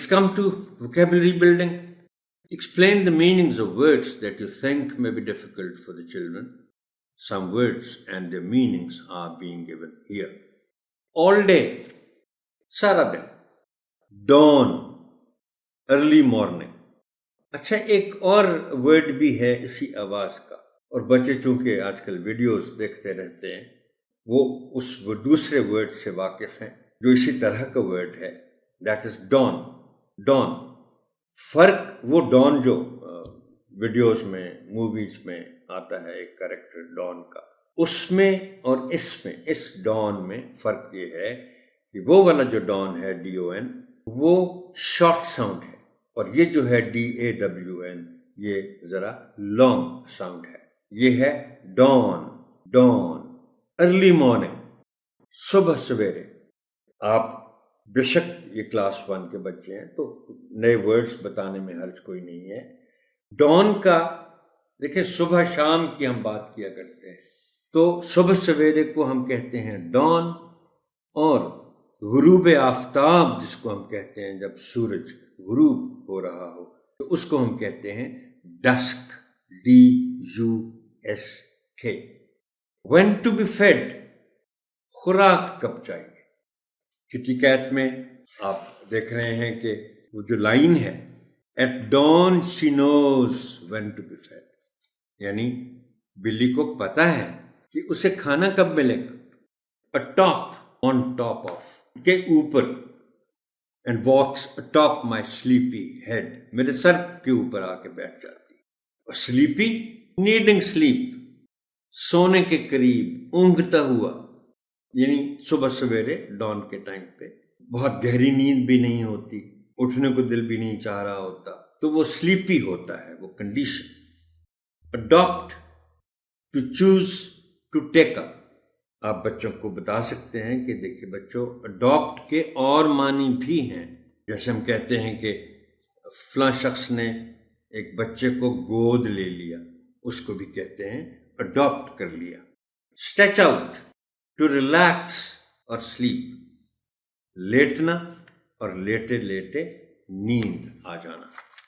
Let's come to vocabulary building. Explain the meanings of words that you think may be difficult for the children. Some words and their meanings are being given here. All day, sara din. Dawn, early morning. اچھا ایک اور word بھی ہے اسی آواز کا، اور بچے چونکہ آج کل ویڈیوز دیکھتے رہتے ہیں وہ دوسرے ورڈ سے واقف ہیں جو اسی طرح کا ورڈ ہے، دیٹ از ڈان. ڈان فرق وہ ڈان جو ویڈیوز میں موویز میں آتا ہے ایک کریکٹر ڈان کا، اس میں اور اس ڈان میں فرق یہ ہے کہ وہ والا جو ڈان ہے DON وہ شارٹ ساؤنڈ ہے، اور یہ جو ہے DAWN یہ ذرا لانگ ساؤنڈ ہے. یہ ہے ڈان. ڈان ارلی مارننگ، صبح سویرے. آپ بے شک یہ کلاس 1 کے بچے ہیں تو نئے ورڈز بتانے میں حرج کوئی نہیں ہے. ڈان کا دیکھیں صبح شام کی ہم بات کیا کرتے ہیں تو صبح سویرے کو ہم کہتے ہیں ڈان، اور غروب آفتاب جس کو ہم کہتے ہیں جب سورج غروب ہو رہا ہو تو اس کو ہم کہتے ہیں disk. DUSK. When to be fed، خوراک کب چاہیے. کٹی کیٹ میں آپ دیکھ رہے ہیں کہ وہ جو لائن ہے At dawn she knows when to be fed، یعنی بلی کو پتا ہے کہ اسے کھانا کب ملے گا. Atop، on top of، کے اوپر. And walks atop my sleepy head، میرے سر کے اوپر آ کے بیٹھ جاتی. اور sleepy، needing sleep، سونے کے قریب، اونگتا ہوا، یعنی صبح سویرے ڈان کے ٹائم پہ بہت گہری نیند بھی نہیں ہوتی، اٹھنے کو دل بھی نہیں چاہ رہا ہوتا، تو وہ sleepy ہوتا ہے وہ condition. Adopt، to choose to take up. آپ بچوں کو بتا سکتے ہیں کہ دیکھیں بچوں اڈاپٹ کے اور معنی بھی ہیں. جیسے ہم کہتے ہیں کہ فلاں شخص نے ایک بچے کو گود لے لیا، اس کو بھی کہتے ہیں اڈاپٹ کر لیا. اسٹریچ آؤٹ، ٹو ریلیکس اور سلیپ، لیٹنا اور لیٹے لیٹے نیند آ جانا.